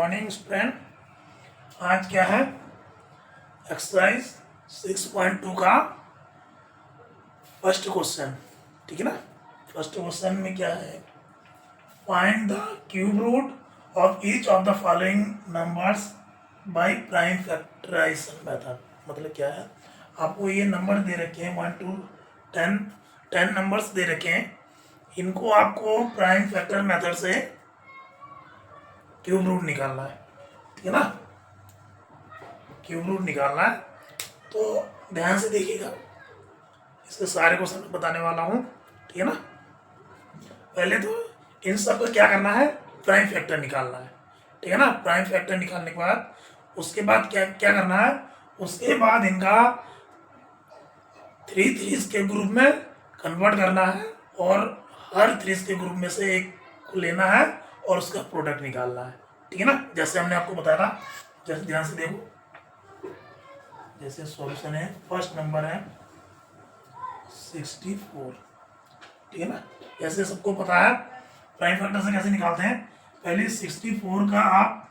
Morning student. आज क्या है? एक्सरसाइज 6.2 का फर्स्ट क्वेश्चन। ठीक है ना। फर्स्ट क्वेश्चन में क्या है? Find the cube root of each of the following numbers by prime factorization method. मतलब क्या है? आपको ये नंबर दे रखे हैं 1 to 10 नंबर्स दे रखे हैं। इनको आपको प्राइम फैक्टर मेथड से क्यूब रूट निकालना है। ठीक है ना। क्यूब रूट निकालना है तो ध्यान से देखिएगा, इसके सारे क्वेश्चन बताने वाला हूँ। ठीक है ना। पहले तो इन सब को क्या करना है? प्राइम फैक्टर निकालना है। ठीक है ना। प्राइम फैक्टर निकालने के बाद उसके बाद क्या क्या करना है? उसके बाद इनका थ्रीज के ग्रुप में कन्वर्ट करना है और हर थ्रीज के ग्रुप में से एक को लेना है और उसका प्रोडक्ट निकालना है। ठीक है ना। जैसे हमने आपको बताया था, जैसे ध्यान से देखो। जैसे सॉल्यूशन है, फर्स्ट नंबर है 64। ठीक है ना। जैसे सबको पता है प्राइम फैक्टर से कैसे निकालते हैं। पहले 64 का आप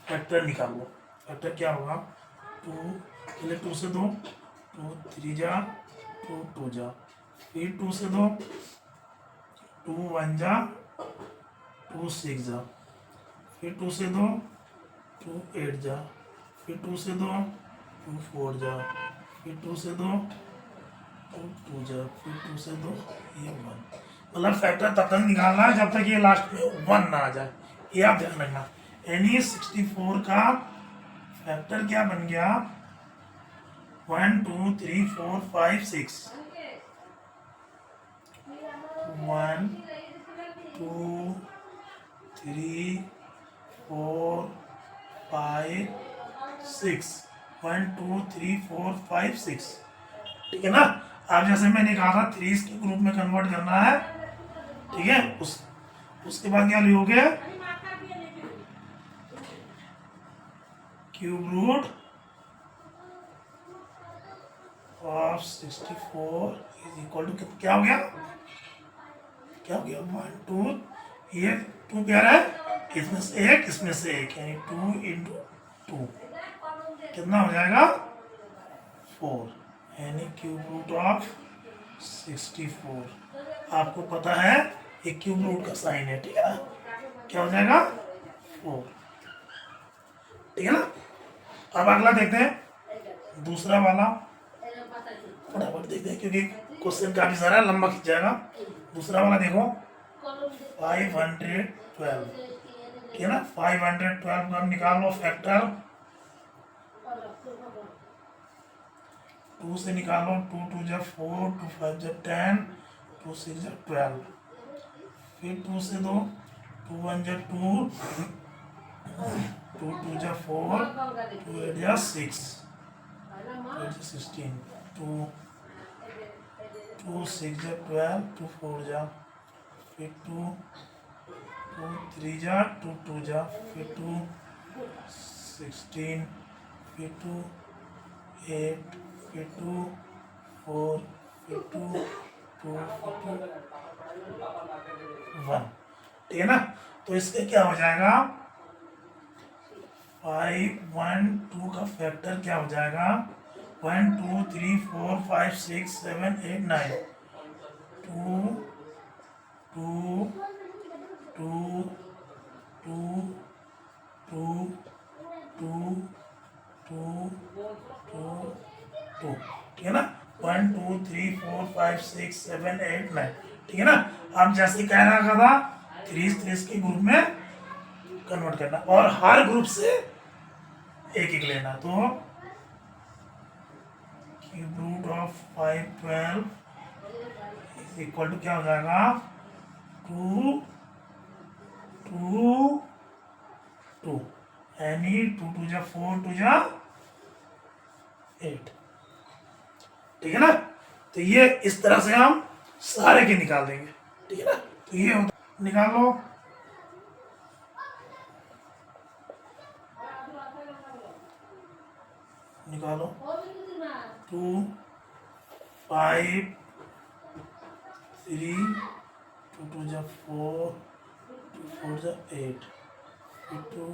फैक्टर निकालो। फैक्टर क्या होगा? 2, पहले 2 से 2, 2 3 जा, 2 2 जा, फिर 2 से 2, 2 1 जा, 2 6 जा, फिर 2 से 2, 2 8 जा, फिर 2 से 2, 2 4 जा, फिर 2 से 2, 2 2 जा, फिर 2 से 2, ये 1। मतलब फैक्टर तब तक निकालना है जब तक ये लास्ट में 1 ना आ जाए। ये आप ध्यान रखना। यानी 64 का फैक्टर क्या बन गया? 1 2 3 4 5 6। 1 2 3 4 5 6। 1 2 3 4 5 6। ठीक है ना। अब जैसे मैंने कहा था थ्रीज के ग्रुप में कन्वर्ट करना है। ठीक है। उसके बाद क्या लिखोगे? Cube root of 64 is equal to क्या हो गया? क्या हो गया? 1 2, ये 2 प्यारा है, इसमें से एक, इसमें से एक, यानी 2 इंटू 2 कितना हो जाएगा? 4। यानी क्यूब रूट ऑफ 64। आपको पता है ये क्यूब रूट का साइन है। ठीक है ना। क्या हो जाएगा? 4। ठीक है ना। अब अगला देखते हैं, दूसरा वाला फटाफट देखते हैं क्योंकि क्वेश्चन काफी सारा लंबा खिंच जाएगा। दूसरा वाला देखो 512। ठीक है ना। 512 का निकालो फैक्टर। 2 से निकालो, 2 2 जा 4, 2 5 जा 10, 2 6 जा 12, फिर 2 से 2, 2 1 जा 2, 2 2 जा 4, 2 8 जा 6, 16, 2 2 6 जा 12, 2 4 जा, फिर 2 2 3 जा, 2 2 जा, फिर 2 16, फिर 2 8, फिर 2 4, फिर 2 2, फिर 2 1। ठीक है ना। तो इसके क्या हो जाएगा? 5 1 2 का फैक्टर क्या हो जाएगा? 1 2 3 4 5 6 7 8 9। 2 2 2 2 2 2 2 2 2। ठीक है ना। 1 2 3 4 5 6 7 8 9। ठीक है ना। अब जैसे कह रहा था थ्रीज के ग्रुप में कन्वर्ट करना और हर ग्रुप से एक एक लेना। तो cube root of 512 is equal to क्या हो जाएगा? 2 2 2, यानी 2 2 जा 4, 2 जा 8। ठीक है ना। तो ये इस तरह से हम सारे के निकाल देंगे। ठीक है ना। तो ये निकालो। निकालो 2 5 3 टू टू जा 4, टू 4 जा 8, फिर टू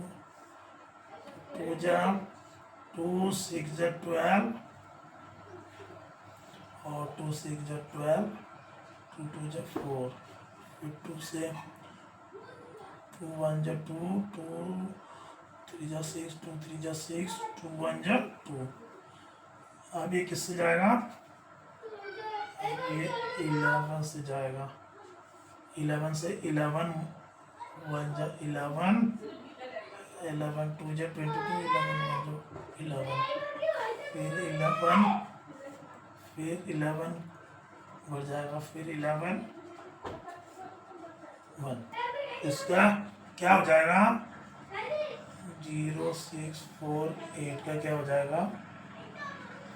टू जा 2 6 जा 12 और 2 6 जा 12, टू टू जा 4, फिर 2 से 2 1 जा 2, 2 3 जा 6, 2 3 जा 6, 2 1 जा 2। अब ये किससे जाएगा? ये 11 से जाएगा। 11 से 11 1 जा 11, 11 2 जा 22, 11 1 जा 11, फिर 11, फिर 11 बढ़ जाएगा, फिर 11 1। इसका क्या हो जाएगा? 0 6 4 8 का क्या हो जाएगा?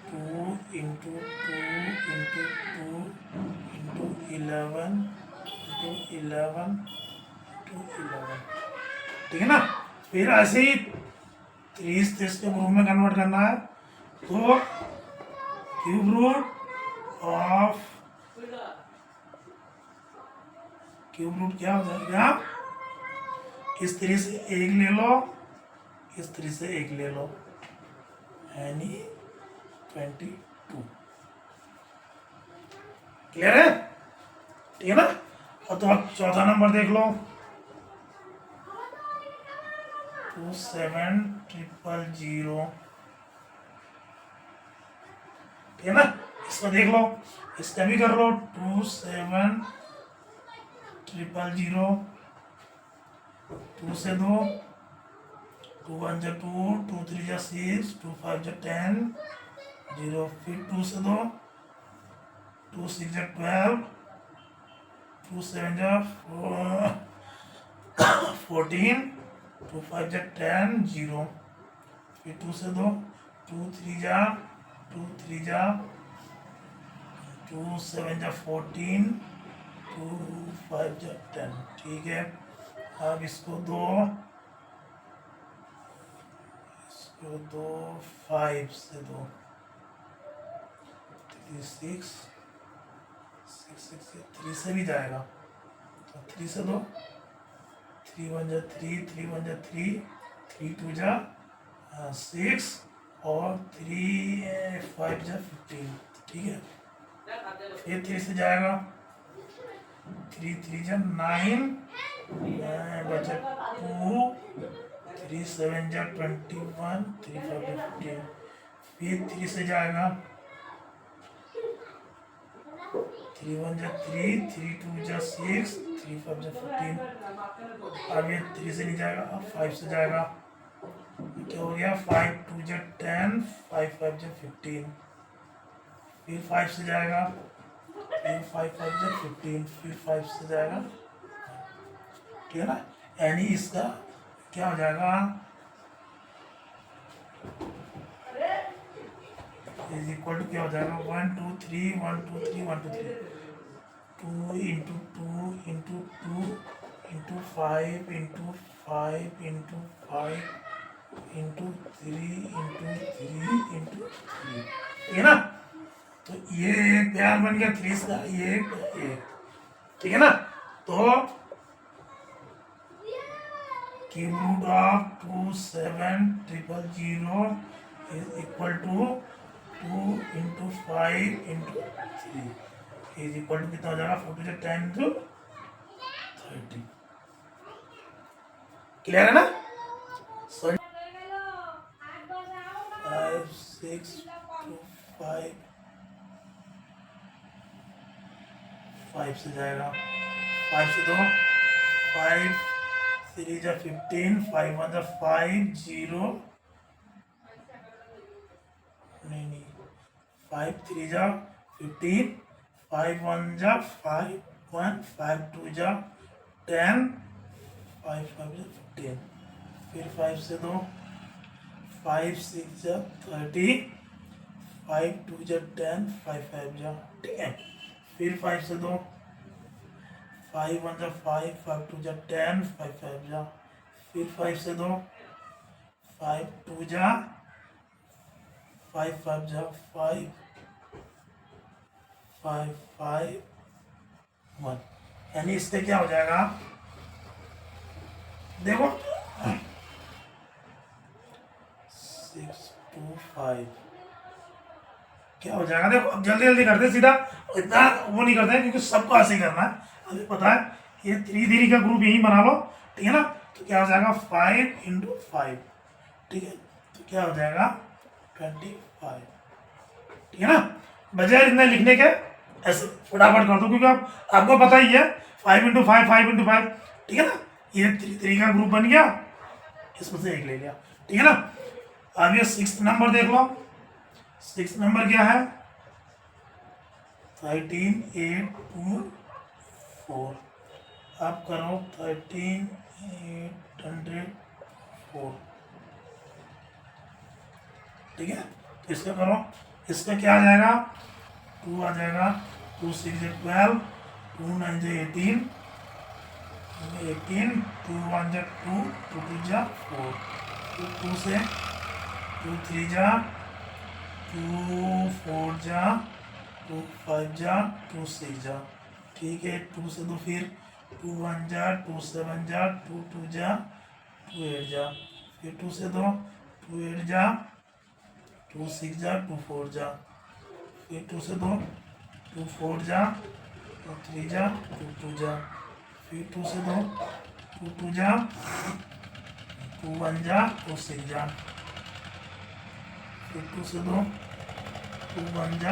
2 into 2 into 2 into 11 into 11 into 11, ठीक है ना। फिर ऐसे ही 30 30 के ग्रुप में कन्वर्ट करना है, तो क्यूब रूट क्या हो जाएगा? इस 3 से 1 ले लो, इस 3 से 1 ले लो, यानी 22। क्लियर है? ठीक है ना। और तो अब चौथा नंबर देख लो, 27000, ठीक है ना। इसको देख लो, इसका भी कर लो, 27000, 2 से 2, 2 1 जा 2, 2 3 जा 6, 2 5 जा 10, 0, फिर 2 से 2, 2 6 जा 12, 2 7 जा 14, 2 5 जा 10, 0, फिर 2 से 2, 2 3 जा 2 7 जा 14, 2 5 जा 10, ठीक है। अब इसको दो 5 से 2, 3 6 3 से भी जाएगा, तो 3 से 2, 3 1 जा 3, 3 1 जा 3, 3 2 जा 6 और 3 5 जा 15, ठीक है। फिर 3 से जाएगा, 3 3 जा 9, बचा 2, 3 7 जा 21, 3 5 जा 15, फिर 3 से जाएगा, 3 1 जा 3, 3 2 जा 6, 3 5 जा 15, अब ये 3 से नहीं जाएगा, अब 5 से जाएगा, क्या हो गया? 5 2 जा 10, 5 5 जा 15, फिर 5 से जाएगा, फिर 5 5 जा 15, फिर 5 से जाएगा, ठीक है ना। यानी इसका क्या हो जाएगा? इज इक्वल टू क्या हो जाएगा? 1 2 3 1 2 3 1 2 3, 2 into 2 into 2 into 5 into 5 into 5 into 3 into 3 into 3, ठीक है ना। तो ये एक प्यार बन गया 3 का, ये एक, ठीक है ना। तो cube root of 27000 is equal to 2 into 5 into 3 is equal to कितना हो जाएगा? 4 से 10 इंटू 30। क्लियर है ना? 5 6 2 5, 5 से जाएगा, 5 से 2, 5 3 जा 15, 5 1 जा 5, 0 नहीं 5 3 जा 15, 5 1 जा 5 1, 5 2 जा 10, 5 5 जा 15, फिर 5 से 2, 5 6 जा 30, 5 2 जा 10, 5 5 जा, ठीक है। फिर 5 से 2, 5 1 जा 5, 5 2 जा 10, 5 5 जा, फिर 5 से 2, 5 2 जा 5 5 जा 5 5 5 1, यानी इससे क्या हो जाएगा, देखो 6 2 5 क्या हो जाएगा, देखो अब जल्दी जल्दी करते सीधा, इतना वो नहीं करते क्योंकि सबको ऐसे ही करना है, अभी पता है ये 3 3 का ग्रुप यही बना लो, ठीक है ना। तो क्या हो जाएगा 5 × 5, ठीक है, तो क्या हो जाएगा 25, ठीक है ना। बजाय इतना लिखने के ऐसे फटाफट कर दो, क्योंकि आपको पता ही है 5 × 5 5 × 5, ठीक है ना। ये 3 3 का ग्रुप बन गया, इसमें से एक ले लिया, ठीक है ना। अब ये 6th नंबर देख लो, 6th नंबर क्या है 13 8 2 4, आप करो 13 804, ठीक है। तो इसका करो, इसका क्या आ जाएगा 2 आ जाएगा, 2 6 12, 2 9 18, 18, 2 1 2, 2 2 4, 2 से 2 3 2 4 2 5 2 6, ठीक है। 2 से 2 फिर 2 1 2 7 2 2 2 8, फिर 2 से 2 2 8 2 6 2 4, फिर 2 से 2 2 4 2 3 2 2, फिर 2 से 2 2 2 2 1 2 6, फिर 2 से 2 2 1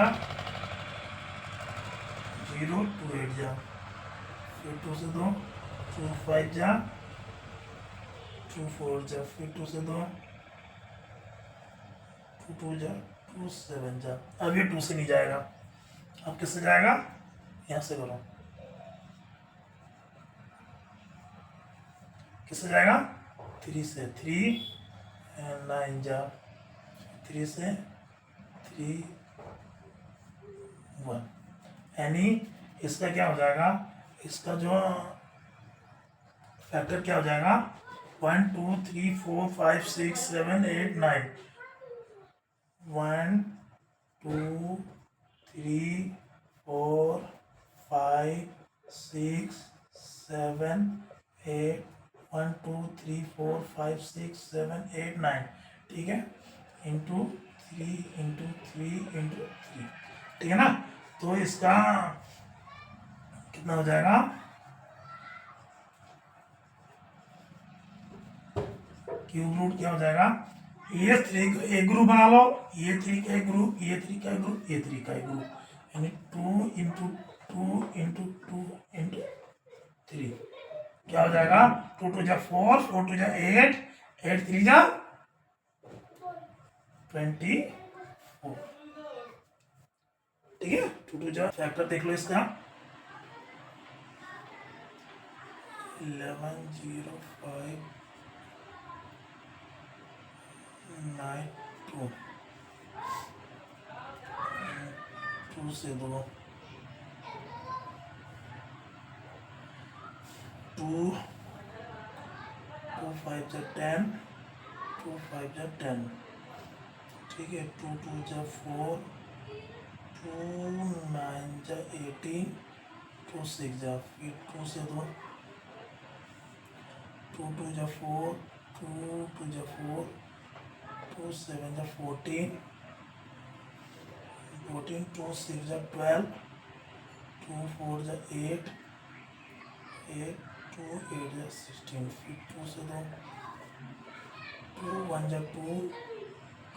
0 2 8, फिर 2 से 2 2 5 2 4, फिर 2 से 2 2 2 2 7, अब ये 2 से नहीं जाएगा, अब किससे जाएगा, यहाँ से करो, किससे जाएगा 3 से, 3 9 3 से 3 1, यानी इसका क्या हो जाएगा, इसका जो फैक्टर क्या हो जाएगा 1 2 3 4 5 6 7 8 9, 1 2 3 4 5 6 7 8, 1 2 3 4 5 6 7 8 9, ठीक है, इंटू 3 × 3 × 3, ठीक है ना। तो इसका कितना हो जाएगा, क्यूब रूट क्या हो जाएगा, ये 3 एक ग्रुप बना लो, ये 3 का एक ग्रुप, ये 3 का एक ग्रुप, ये 3 का एक ग्रुप, यानी 2 × 2 × 2 × 3, क्या हो जाएगा 2 2 4 4 2 8 8 3 24, ठीक है। 2 2 फैक्टर देख लो इसका 11 0 5 9 2, 2 से 2 2 2 5 10, 2 5 10, ठीक है। 2 2 4, 2 9 18, 2 6, फिर 2 से 2 2 2 4, 2 2 4, 2 7 14, 14 2 6 12, 2 4 8, 8 2 8 16, फिर 2 से 2 2 1 2,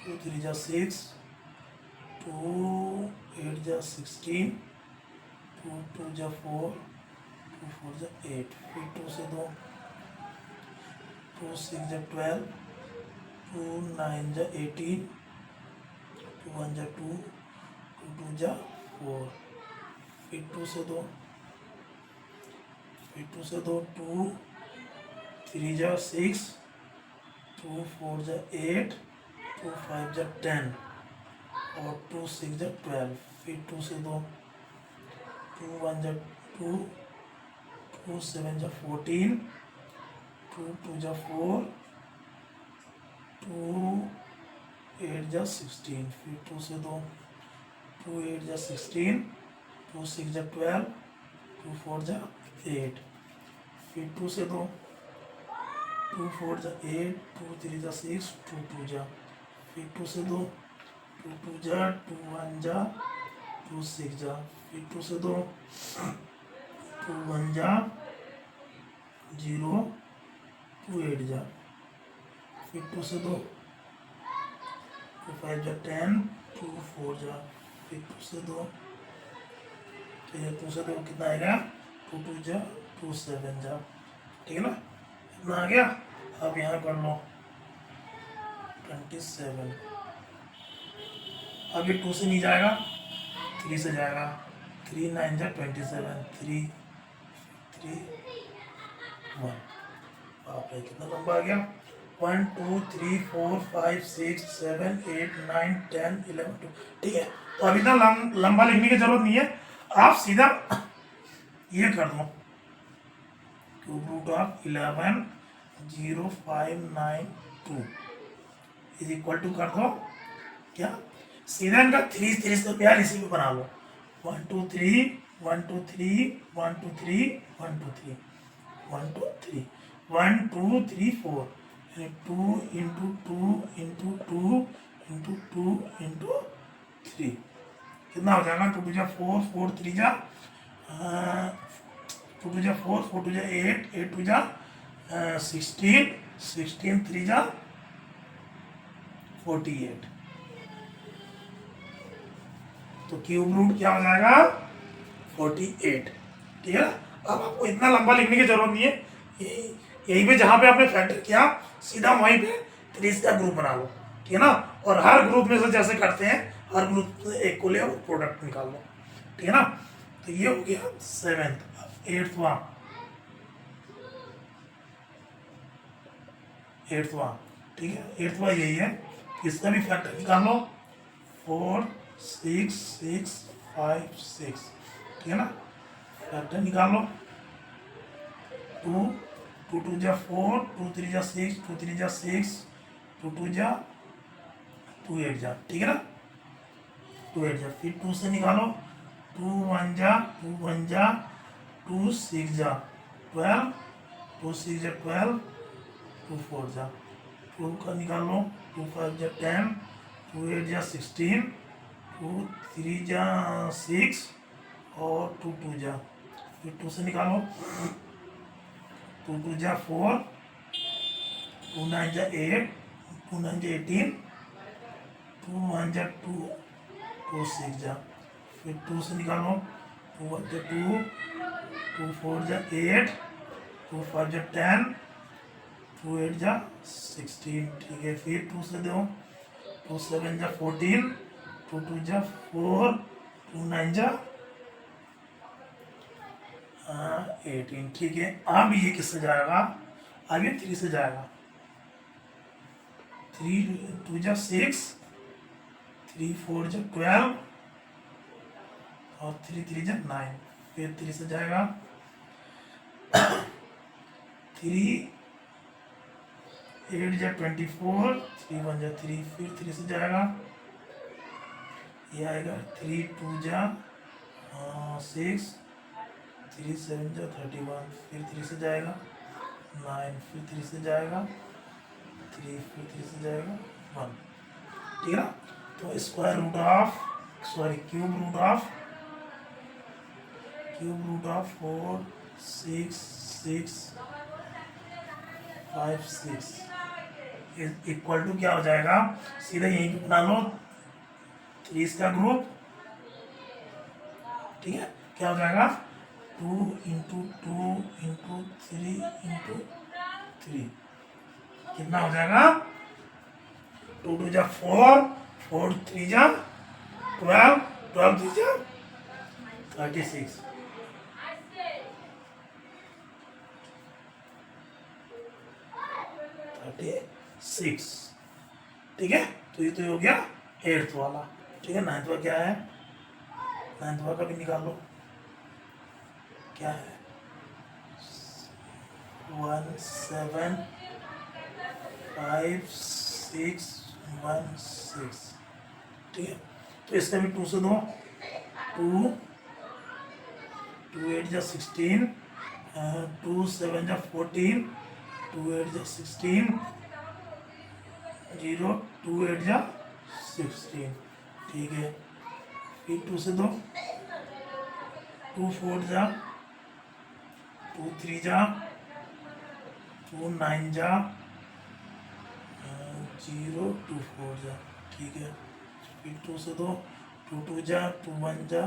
2 3 6, 2 8 16, 2 2 4, 2 4 8, फिर 2 से 2 2 6 12, 2 9 18, 2 1 2, 2 2 4, फिर 2 से 2 2 3 6, 2 4 8, 2 5 10, और 2 6 12, फिर 2 से 2 2 1 2, 2 7 14, 2 2 4, 2 8 16, फिर 2 से 2 2 8 16, 2 6 12, 2 4 8, फिर 2 से 2, 2 4 जा 8, 2 3 जा 6, 2 2 जा, फिर 2 से 2, 2 2 जा, 2 1 जा, 2 6 जा, फिर 2 से 2, 2 1 जा, 0, 2 8 जा, फिर 2 से 2, 2 5 जा 10, 2 4 जा, फिर 2 से 2, ठीक है, 2 से 2 कितना आएगा, 2 2 जा, 2 7 जा, ठीक है ना, इतना आ गया। अब यहाँ कर लो 27, अभी 2 से नहीं जाएगा, 3 से जाएगा, 3 9 जा 27, 3 3 1, बाप रे कितना लंबा आ गया, 1 2 3 4 5 6 7 8 9 10 11 2, ठीक है। तो अभी इतना लंबा लिखने की जरूरत नहीं है, आप सीधा ये कर दो, cube root of 11 0 5 9 2 is equal to कर दो क्या, सीधा इनका 3 3 से प्यार इसी में बना लो, 1 2 3 1 2 3 1 2 3 1 2 3 1 2 3 1 2 3 4, 2 इंटू 2 इंटू 2 इंटू 2 इंटू 3, कितना हो जाएगा, 2 2 जा 4 4 3 जा 2 2 जा 4 4 2 जा 8 8 2 जा 16 16 3 जा 48, तो क्यूब रूट क्या हो जाएगा 48, ठीक है। अब आपको इतना लंबा लिखने की जरूरत नहीं है, यहीं पे जहां पे आपने फैक्टर किया सीधा वहीं पे 3 का ग्रुप बना लो, ठीक है ना, और हर ग्रुप में से जैसे करते हैं हर ग्रुप से एक को ले और प्रोडक्ट निकाल लो, ठीक है ना। तो ये हो गया 7th, 8वां, ठीक है, 8वां यही है, इसका भी फैक्टर निकाल लो, 4 6 6 5 6, ठीक है ना, फैक्टर निकाल लो, 2 2 2 जा 4 2 3 जा 6 2 3 जा 6 2 2 जा 2 8 जा, ठीक है ना, 2 8 जा, फिर 2 से निकालो, 2 1 जा 2 1 जा 2 6 जा 12 2 6 जा 12 2 4 जा, 2 का निकाल लो, 2 5 जा 10 2 8 जा 16 2 3 जा 6 और 2 2 जा, फिर 2 से निकालो, 2 2 जा 4 2 9 जा 8 2 9 जा 18 2 1 जा 2 2 6 जा, फिर 2 से निकालो, 2 1 जा 2 2 4 जा 8 2 5 जा 10 2 8 जा 16, ठीक है, फिर 2 से दो, 2 7 जा 14 2 2 जा 4 2 9 जा 18, ठीक है। अब ये किससे जाएगा, अब ये 3 से जाएगा, 3 2 जा 6 3 4 जा 12 और 3 3 जा 9, फिर 3 से जाएगा, 3 8 जा 24 3 1 जा 3, फिर 3 से जाएगा, ये आएगा 3 2 जा 6 3 7 जा 31, फिर 3 से जाएगा 9, फिर 3 से जाएगा 3, फिर 3 से जाएगा 1, ठीक है ना। तो square root of cube root of 4 6 6 5 6 equal to क्या हो जाएगा, सीधा यहीं पे बना लो 3 का ग्रुप, ठीक है, क्या हो जाएगा 2 इंटू 2 इंटू 3 इंटू 3, कितना हो जाएगा, 2 2 जा 4 4 3 जा 12 12 3 जा 36, 36, ठीक है। तो ये तो हो गया 8th वाला, ठीक है। 9th वाला क्या है, 9th वाला का भी निकाल लो, क्या है 1 7 5 6 1 6, ठीक है। तो इसका भी 2 से दो, 2 2 8 जा 16 टू सेवन जा 14, 2 8 जा 16, 0 2 8 जा 16, ठीक है। फिर 2 से 2, 2 4 जा, 2 3 जा, 2 9 जा, 0 2 4 जा, ठीक है। फिर 2 से 2, 2 2 जा, 2 1 जा,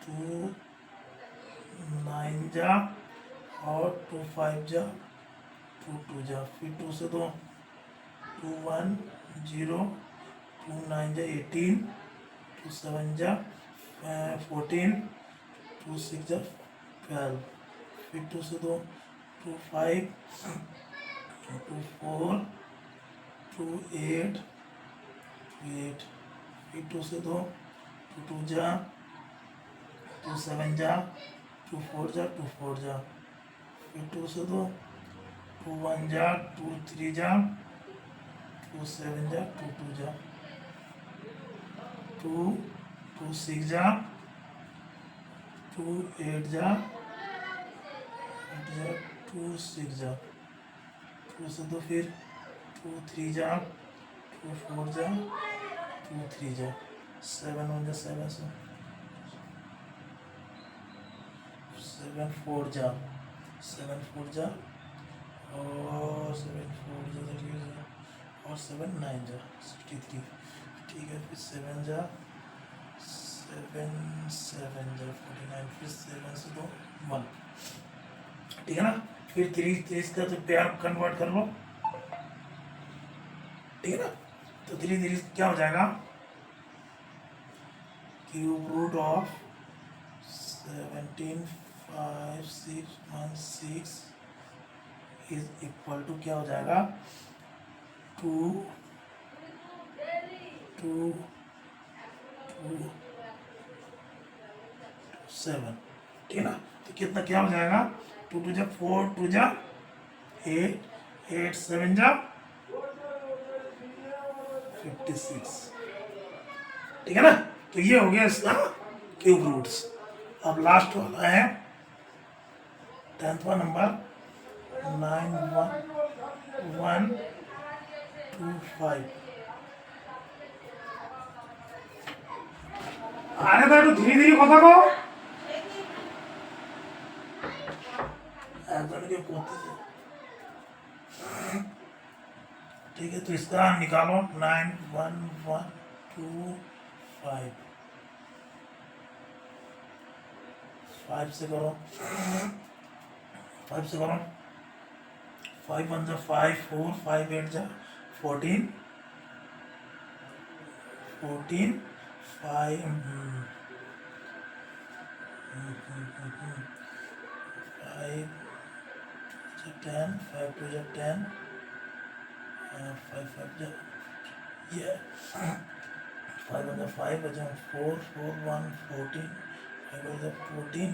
2 9 जा और 2 5 जा, 2 2 जा। फिर 2 से 2, 2 1 0, 2 9 जा 18, 2 7 जा 14, 2 6 जा 12। फिर 2 से 2, 2 5, 2 4, 2 8 8। फिर 2 से 2, 2 2 जा, 2 7 जा, 2 4 जा, 2 4 जा। फिर 2 से 2, 2 1 जा, 2 3 जा, 2 7 जा, 2 2 जा, 2 2 6 जा, 2 8 जा, 2 6 जा। 2 से 2 फिर 2 3 जा, 2 4 जा, 2 3 जा, 7 1 जा 7 से 7 4 जा, 7 4 जा और 7 4 जा 30 जा और 7 9 जा 63, ठीक है। फिर 7 जा 7 7 जा 49, फिर 7 से 2 1, ठीक है ना। फिर 3 का तो प्यार कन्वर्ट कर लो, ठीक है ना। तो 3 क्या हो जाएगा, cube root of 17 5 6 1 6 is equal to क्या हो जाएगा, 2 2 2 7, ठीक है ना। तो कितना क्या हो जाएगा, 2 2 जा 4, 2 जा 8, 8 7 जा 56, ठीक है ना। तो ये हो गया इसका क्यूब रूट्स। अब लास्ट वाला है 10वां नंबर 9 1 1 2 5। আরে তো একটু ধীরে ধীরে কথা কও, একজনকে করতেছে, ठीक है। तो इसका निकालो 9 1 1 2 5, 5 से करो, 5 से करो, 5 1 जा 5 4, 5 8 जा 14 14 5 5 10, 5 2 जा 10, 5 5 जा ये 5 1 जा 5 बचा 4 4 1 14, 5 1 जा 14,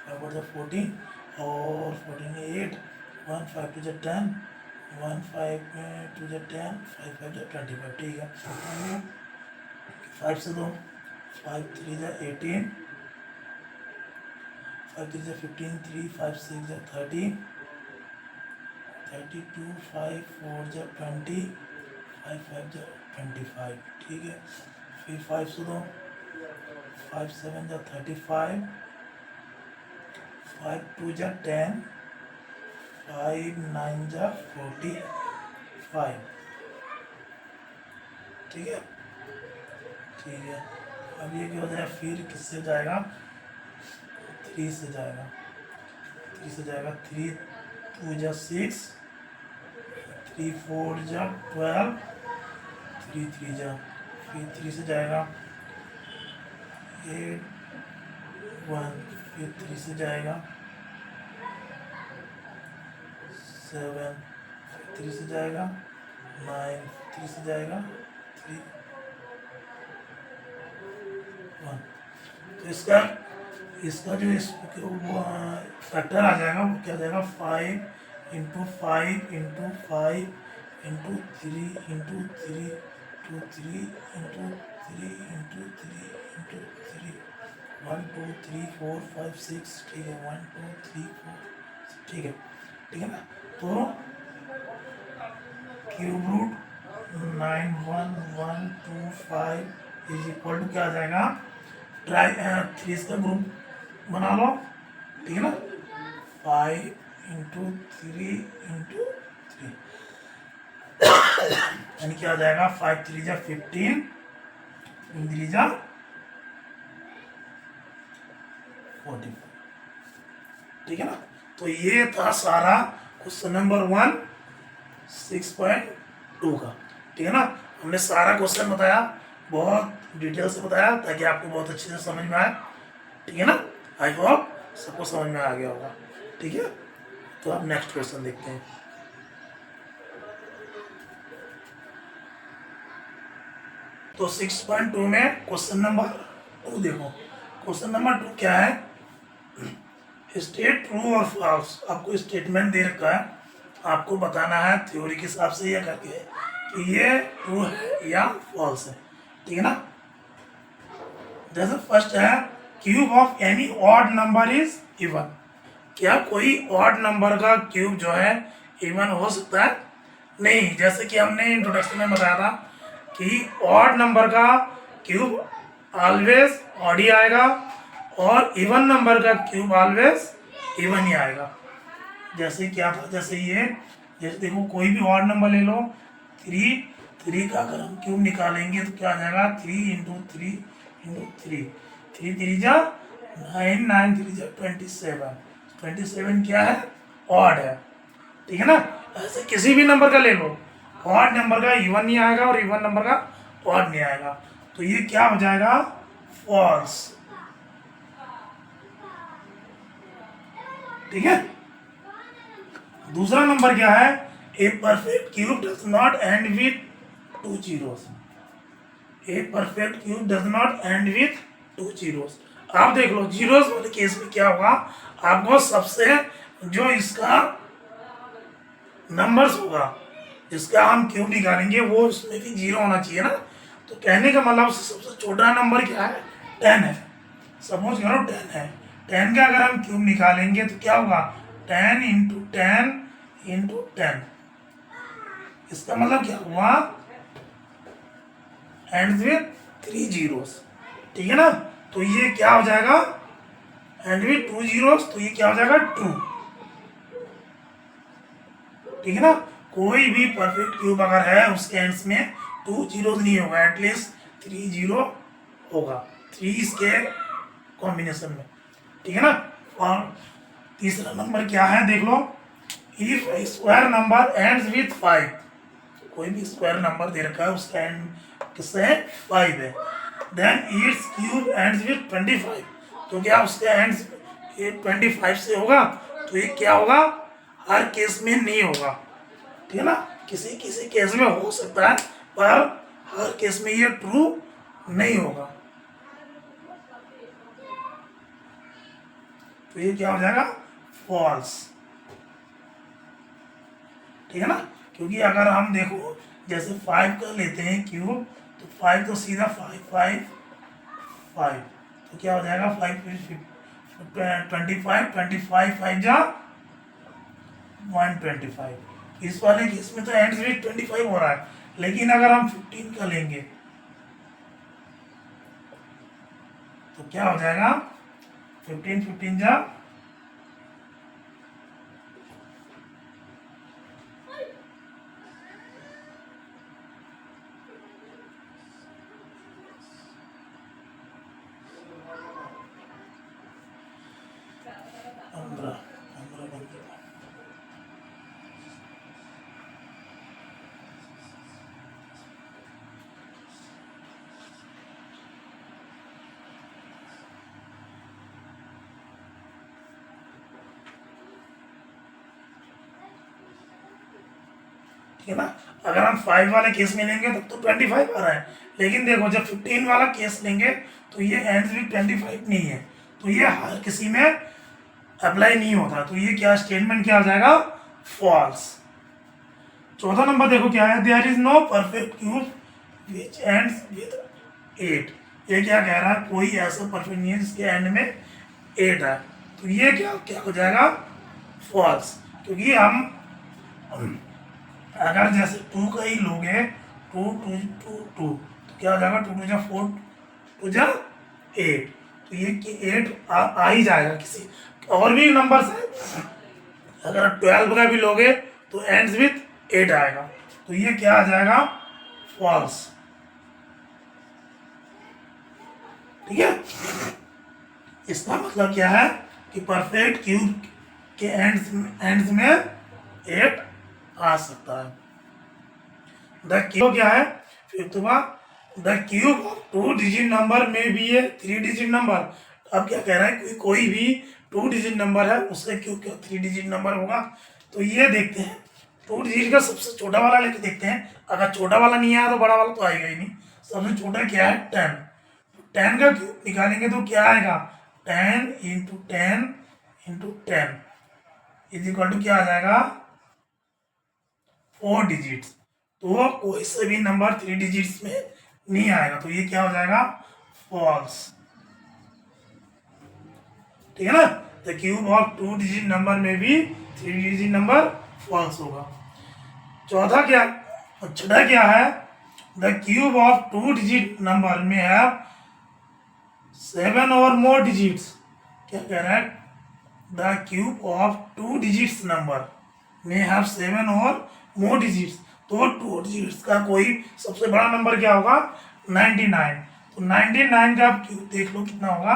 5 1 जा 14 और 14 8, 1 5 2 जा 10, 1 5 2 जा 10, 5 5 जा 25, ठीक है। 5 से 2, 5 3 जा 18, 5 3 जा 15, 3 5 6 जा 30, 32 5 4 जा 20, 5 5 जा 25, ठीक है। फिर 5 से 2, 5 7 जा 35, 5 2 जा 10, 5 9 जा 45, ठीक है, ठीक है। अब ये क्या हो जाएगा, फिर किससे जाएगा, 3 से जाएगा, 3 से जाएगा, 3 2 जा 6, 3 4 जा 12, 3 3 जा, फिर 3 से जाएगा 8 1, फिर 3 से जाएगा 7, फिर 3 से जाएगा 9, 3 से जाएगा 3 1। तो इसका इसका जो फैक्टर आ जाएगा वो क्या जाएगा, 5 into 5 into 5 into 3 into 3 into 3 into 3 into 3 into 3 1 2 2 3 4 5 6, ठीक है, 1 2 3 4, ठीक है, ठीक है ना। तो cube root 91125 is equal to क्या आ जाएगा, ट्राई 3 का ग्रुप बना लो, ठीक है ना, 5 इंटू 3 इंटू 3, यानी क्या आ जाएगा, 5 3 जा 15, 3 जा 45, ठीक है ना। तो ये था सारा क्वेश्चन नंबर 1 6.2 का, ठीक है ना। हमने सारा क्वेश्चन बताया, बहुत डिटेल से बताया ताकि आपको बहुत अच्छे से समझ में आए, ठीक है ना। आई होप सबको समझ में आ गया होगा, ठीक है। तो अब नेक्स्ट क्वेश्चन देखते हैं। तो 6.2 में क्वेश्चन नंबर 2 देखो। क्वेश्चन नंबर 2 क्या है, स्टेट ट्रू और फॉल्स। आपको स्टेटमेंट दे रखा है, आपको बताना है थ्योरी के हिसाब से यह करके कि ये ट्रू है या फॉल्स है, ठीक है ना। जैसे फर्स्ट है, cube of any odd number is even. क्या कोई ऑड नंबर का क्यूब जो है इवन हो सकता है? नहीं। जैसे कि हमने इंट्रोडक्शन में बताया था कि ऑड नंबर का क्यूब ऑलवेज ऑड ही आएगा और इवन नंबर का क्यूब ऑलवेज इवन ही आएगा। जैसे क्या था, जैसे ये, जैसे देखो कोई भी ऑड नंबर ले लो, 3 का अगर हम क्यूब निकालेंगे तो क्या आ जाएगा, 3 इंटू 3 इंटू 3, 3 3 जा 9, 9 3 जा 27, 27 क्या है, ऑड है, ठीक है ना। ऐसे किसी भी नंबर का ले लो, ऑड नंबर का इवन नहीं आएगा और इवन नंबर का ऑड नहीं आएगा, तो ये क्या हो जाएगा, फॉल्स, ठीक है। दूसरा नंबर क्या है, a perfect cube does not and with 2 zeros। A perfect cube does not and with 2 zeros। आप देख लो जीरोस वाले केस में क्या होगा, आपको सबसे जो इसका नंबर्स होगा जिसका हम क्यूब निकालेंगे वो उसमें भी 0 होना चाहिए ना। तो कहने का मतलब सबसे छोटा नंबर क्या है, 10 है। सपोज करो 10 है, 10 का अगर हम क्यूब निकालेंगे तो क्या होगा, 10 इंटू 10 इंटू 10। इसका मतलब क्या हुआ, एंड विथ 3 zeros, ठीक है ना। तो ये क्या हो जाएगा, एंड विथ 2 zeros, तो ये क्या हो जाएगा, 2, ठीक है ना। कोई भी परफेक्ट क्यूब अगर है उसके एंड्स में 2 zeros नहीं होगा, एटलीस्ट 3 0 होगा, 3 इसके कॉम्बिनेशन में, ठीक है ना। और तीसरा नंबर क्या है, देख लो, if square number ends with 5। कोई भी स्क्वायर नंबर दे रखा है उसका एंड किससे है, 5 है, then its cube ends with 25। तो क्या उसका एंड्स 25 से होगा, तो ये क्या होगा, हर केस में नहीं होगा, ठीक है ना। किसी किसी केस में हो सकता है पर हर केस में ये ट्रू नहीं होगा, तो ये क्या हो जाएगा, फॉल्स, ठीक है ना। क्योंकि अगर हम देखो जैसे 5 का लेते हैं क्यूब, तो 5 तो सीधा 5 5 5, तो क्या हो जाएगा, 5 25 25 5 जा 125। इस वाले केस में तो एंड्स विथ 25 हो रहा है, लेकिन अगर हम 15 का लेंगे तो क्या हो जाएगा, 15 15 जा 15 ठीक है ना। अगर हम 5 वाले केस में लेंगे तब तो 25 आ रहा है, लेकिन देखो जब 15 वाला केस लेंगे तो ये एंड्स विथ 25 नहीं है, तो ये हर किसी में अप्लाई नहीं होता, तो ये क्या स्टेटमेंट क्या आ जाएगा, फॉल्स। चौथा नंबर देखो क्या है, there is no perfect cube which ends with 8। ये क्या कह रहा है, कोई ऐसा परफेक्ट नहीं है जिसके एंड में 8 है, तो ये क्या क्या हो जाएगा, फॉल्स। क्योंकि हम अगर जैसे 2 का ही लोगे, 2 2 2 2 तो क्या हो जाएगा, 2 2 जा 4 2 जा 8, तो ये कि 8 आ ही जाएगा। किसी और भी नंबर है, अगर 12 का भी लोगे तो एंड्स विथ 8 आएगा, तो ये क्या आ जाएगा, फॉल्स। ठीक है, इसका मतलब क्या है कि परफेक्ट क्यूब के एंड्स में 8 आ सकता है। द क्यूब क्या है, फिर तो the cube of 2 digit number में भी है 3 डिजिट नंबर। अब क्या कह रहा है, कोई भी 2 डिजिट नंबर है उससे क्यों क्या 3 डिजिट नंबर होगा, तो ये देखते हैं 2 डिजिट का सबसे छोटा वाला लेके देखते हैं। अगर छोटा वाला नहीं आया तो बड़ा वाला तो आएगा ही नहीं। सबसे छोटा क्या है, 10। 10 का क्यूब निकालेंगे तो क्या आएगा, 10 into 10 into 10 is equal to क्या आ जाएगा, 4 डिजिट्स। तो कोई से भी नंबर 3 डिजिट्स में नहीं आएगा, तो ये क्या हो जाएगा, फॉल्स। ठीक है ना, the cube of 2 digit number में भी 3 डिजिट नंबर फॉल्स होगा। चौथा क्या, छठा क्या है, the cube of 2 digit number में है 7 और मोर डिजिट्स। क्या कह रहा है, the cube of 2 digits number में हैव 7 और मोर डिजिट्स। तो 2 डिजिट्स का कोई सबसे बड़ा नंबर क्या होगा, 99। तो 99 का आप क्यूब देख लो कितना होगा,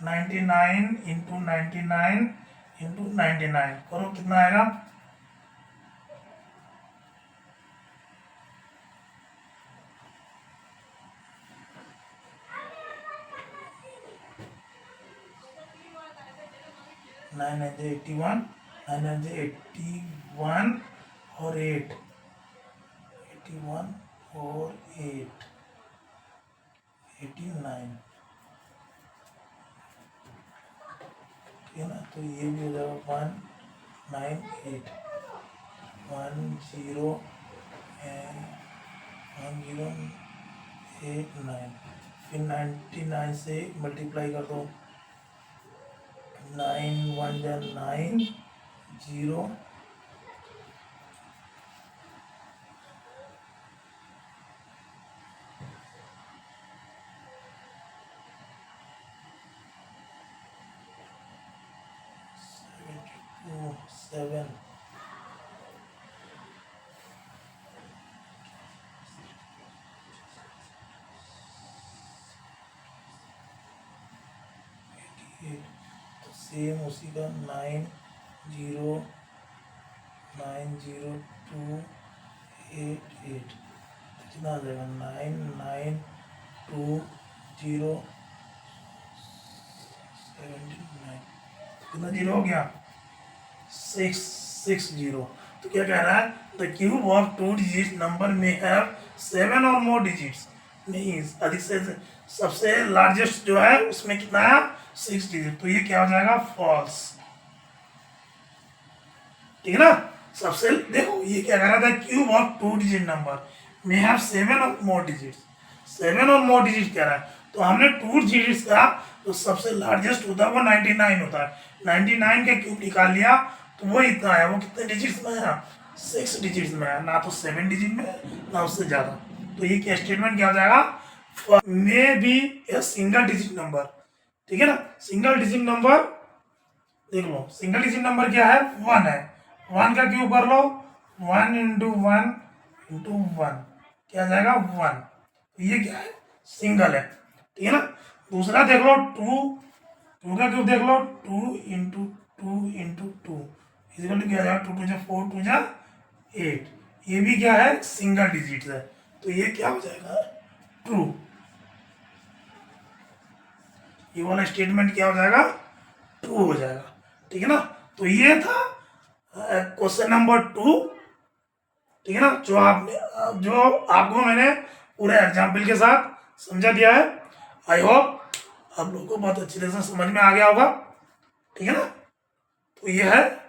99 इंटू 99 इंटू 99 करो कितना आएगा, 9 81, 9 81 और 8, 81 और 8, 89। ठीक है ना, तो ये भी हो जाएगा 198, 1089, फिर 99 से मल्टीप्लाई कर दो, 9 1 जा 9, 0 7 तो सेम उसी का 9090288 कितना आ जाएगा, 992079 कितना जीरो हो गया, 660। तो क्या कह रहा है, the cube of 2 digit number में हैव 7 और मोर डिजिट्स। नहीं, अधिक से सबसे लार्जेस्ट जो है उसमें कितना है, 6 डिजिट, तो ये क्या हो जाएगा, फॉल्स। ठीक है ना, सबसे देखो ये क्या कह रहा था, क्यूब ऑफ 2 डिजिट नंबर में हैव 7 और मोर डिजिट्स, 7 और मोर डिजिट कह रहा है, तो हमने 2 डिजिट्स का तो सबसे लार्जेस्ट होता है वो 99 होता है, 99 का क्यूब निकाल लिया तो वो इतना है, वो कितने डिजिट्स में है, 6 डिजिट्स में है, ना तो 7 डिजिट में ना उससे ज़्यादा। तो ये क्या स्टेटमेंट क्या हो जाएगा, may be a single digit number. ठीक है ना, सिंगल डिजिट नंबर देख लो, सिंगल डिजिट नंबर क्या है, 1 है, 1 का क्यूब कर लो, 1 इंटू 1 इंटू 1 क्या आ जाएगा, 1। तो ये क्या है, सिंगल है। ठीक है ना, दूसरा देख लो, 2 का क्यूब देख लो, 2 इंटू 2 इंटू 2 इजिकल टू क्या आ जाएगा, 2 2 जा 4 2 जा 8, ये भी क्या है, सिंगल डिजिट है, तो ये क्या हो जाएगा, ट्रू। ये वाला स्टेटमेंट क्या हो जाएगा, ट्रू हो जाएगा। ठीक है ना, तो ये था क्वेश्चन नंबर 2। ठीक है ना, जो आपको मैंने पूरे एग्जाम्पल के साथ समझा दिया है। आई होप आप लोगों को बहुत अच्छी तरह से समझ में आ गया होगा। ठीक है ना, तो ये है